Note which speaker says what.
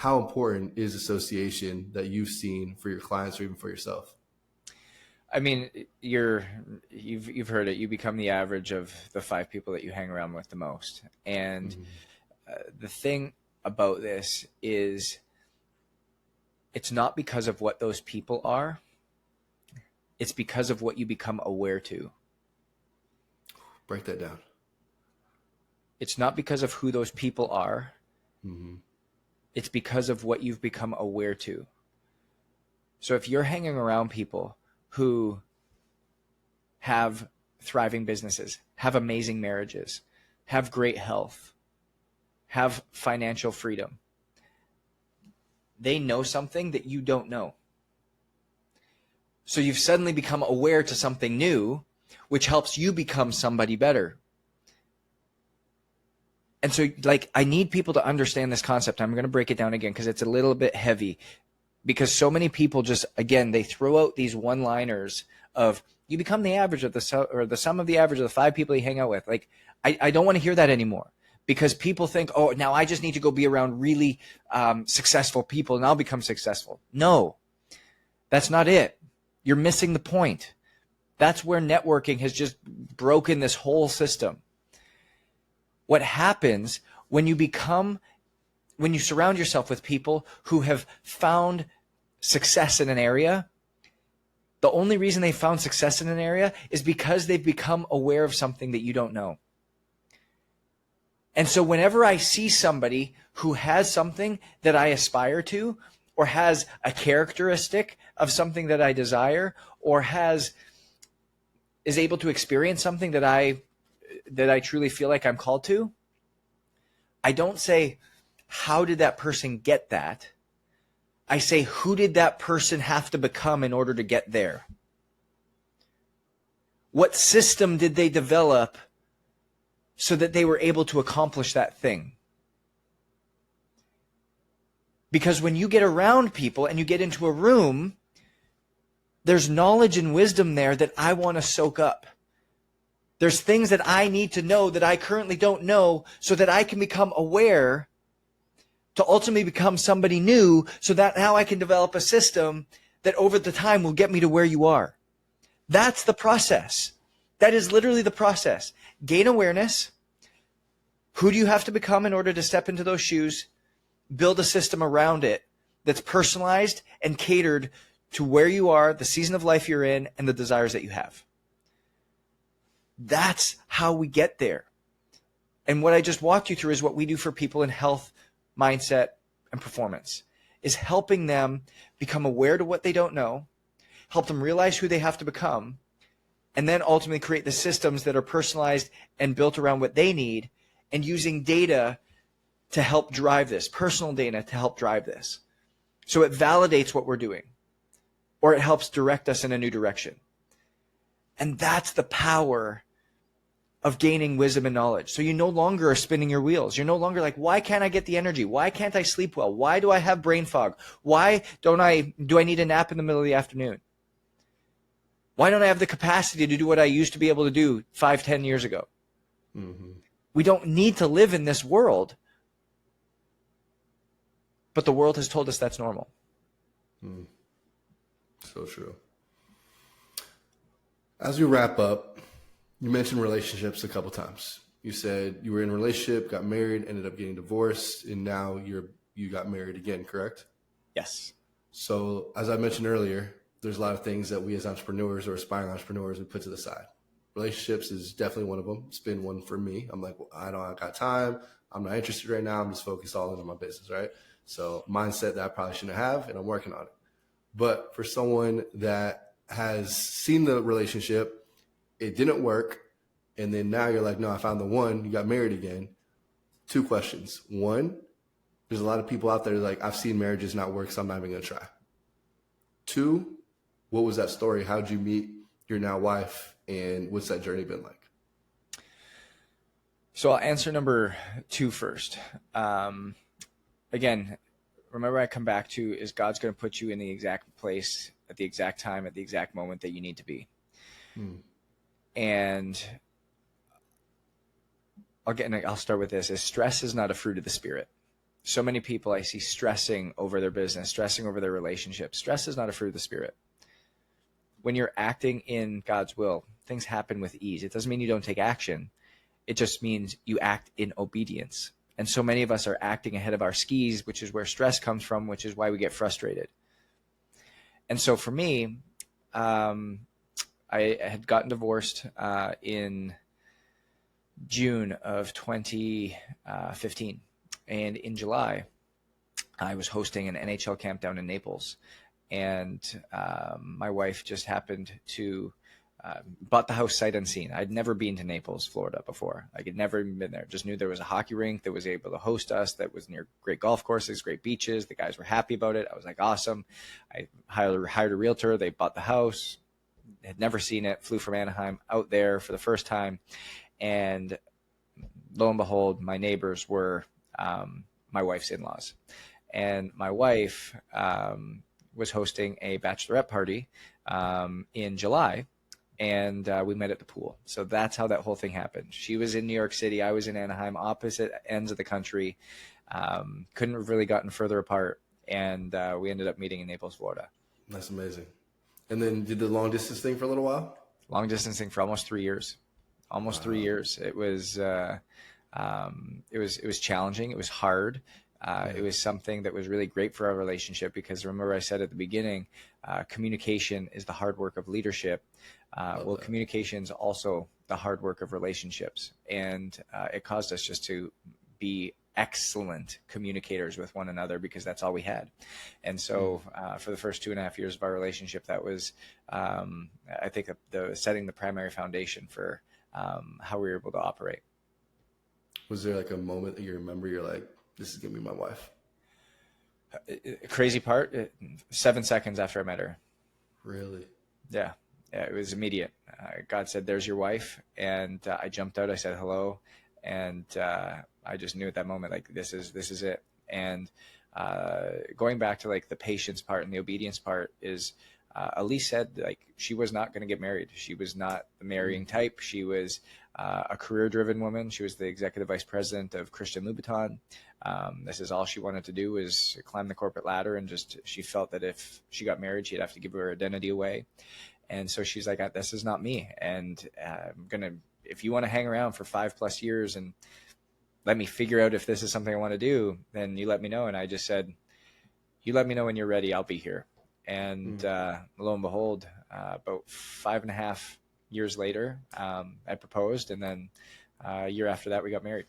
Speaker 1: how important is association that you've seen for your clients or even for yourself?
Speaker 2: I mean, you've heard it. You become the average of the 5 people that you hang around with the most. And the thing about this is, it's not because of what those people are. It's because of what you become aware to.
Speaker 1: Break that down.
Speaker 2: It's not because of who those people are.
Speaker 1: Mm-hmm.
Speaker 2: It's because of what you've become aware to. So if you're hanging around people who have thriving businesses, have amazing marriages, have great health, have financial freedom, they know something that you don't know. So you've suddenly become aware to something new, which helps you become somebody better. And so, like, I need people to understand this concept. I'm going to break it down again because it's a little bit heavy, because so many people just, again, they throw out these one-liners of, you become the average of the sum of the average of the 5 people you hang out with. Like, I don't want to hear that anymore, because people think, oh, now I just need to go be around really successful people and I'll become successful. No, that's not it. You're missing the point. That's where networking has just broken this whole system. What happens when you surround yourself with people who have found success in an area, the only reason they found success in an area is because they've become aware of something that you don't know. And so whenever I see somebody who has something that I aspire to, or has a characteristic of something that I desire, or is able to experience something that I truly feel like I'm called to, I don't say, how did that person get that? I say, who did that person have to become in order to get there? What system did they develop so that they were able to accomplish that thing? Because when you get around people and you get into a room, there's knowledge and wisdom there that I want to soak up. There's things that I need to know that I currently don't know, so that I can become aware to ultimately become somebody new, so that now I can develop a system that over the time will get me to where you are. That's the process. That is literally the process. Gain awareness. Who do you have to become in order to step into those shoes? Build a system around it that's personalized and catered to where you are, the season of life you're in, and the desires that you have. That's how we get there. And what I just walked you through is what we do for people in health, mindset, and performance, is helping them become aware to what they don't know, help them realize who they have to become, and then ultimately create the systems that are personalized and built around what they need, and using data to help drive this, personal data to help drive this. So it validates what we're doing, or it helps direct us in a new direction. And that's the power of gaining wisdom and knowledge. So you no longer are spinning your wheels. You're no longer like, why can't I get the energy? Why can't I sleep well? Why do I have brain fog? Why do I need a nap in the middle of the afternoon? Why don't I have the capacity to do what I used to be able to do 5-10 years ago?
Speaker 1: Mm-hmm.
Speaker 2: We don't need to live in this world, but the world has told us that's normal.
Speaker 1: So true. As we wrap up, you mentioned relationships a couple times. You said you were in a relationship, got married, ended up getting divorced, and now you got married again, correct?
Speaker 2: Yes.
Speaker 1: So as I mentioned earlier, there's a lot of things that we as entrepreneurs or aspiring entrepreneurs, we put to the side. Relationships is definitely one of them. It's been one for me. I'm like, well, I don't got time. I'm not interested right now. I'm just focused all in on my business, right? So mindset that I probably shouldn't have, and I'm working on it. But for someone that has seen the relationship, it didn't work, and then now you're like, no, I found the one, you got married again. 2 questions. One, there's a lot of people out there like, I've seen marriages not work, so I'm not even going to try. 2, what was that story? How'd you meet your now wife, and what's that journey been like?
Speaker 2: So I'll answer number 2 first. Again, remember, I come back to is God's going to put you in the exact place at the exact time, at the exact moment that you need to be. And I'll start with this: is stress is not a fruit of the spirit. So many people I see stressing over their business, stressing over their relationships. Stress is not a fruit of the Spirit. When you're acting in God's will, things happen with ease. It doesn't mean you don't take action. It just means you act in obedience. And so many of us are acting ahead of our skis, which is where stress comes from, which is why we get frustrated. And so for me, I had gotten divorced in June of 2015. And in July, I was hosting an NHL camp down in Naples. And my wife just happened to bought the house sight unseen. I'd never been to Naples, Florida before. I had never even been there. Just knew there was a hockey rink that was able to host us, that was near great golf courses, great beaches. The guys were happy about it. I was like, awesome. I hired a realtor. They bought the house. Had never seen it. Flew from Anaheim out there for the first time. And lo and behold, my neighbors were my wife's in-laws. And my wife was hosting a bachelorette party in July. And we met at the pool. So that's how that whole thing happened. She was in New York City. I was in Anaheim, opposite ends of the country. Couldn't have really gotten further apart. And we ended up meeting in Naples, Florida.
Speaker 1: That's amazing. And then did the long distance thing for a little while?
Speaker 2: Long distance thing for almost 3 years. Almost 3 years. It was challenging. It was hard. It was something that was really great for our relationship because remember I said at the beginning, communication is the hard work of leadership. Well, communication is also the hard work of relationships. And it caused us just to be excellent communicators with one another because that's all we had. And so for the first 2.5 years of our relationship, that was, I think, setting the primary foundation for how we were able to operate.
Speaker 1: Was there like a moment that you remember you're like, this is going to be my wife?
Speaker 2: Crazy part, 7 seconds after I met her.
Speaker 1: Really?
Speaker 2: Yeah, it was immediate. God said, there's your wife. And I jumped out, I said hello. And I just knew at that moment, like, this is it. And going back to like the patience part and the obedience part is, Elise said like she was not going to get married. She was not the marrying type. She was a career-driven woman. She was the executive vice president of Christian Louboutin. This is all she wanted to do was climb the corporate ladder, and she felt that if she got married, she'd have to give her identity away. And so she's like, this is not me. And if you want to hang around for 5+ years and let me figure out if this is something I want to do, then you let me know. And I just said, you let me know when you're ready, I'll be here. And lo and behold, about 5.5 years later, I proposed. And then a year after that, we got married.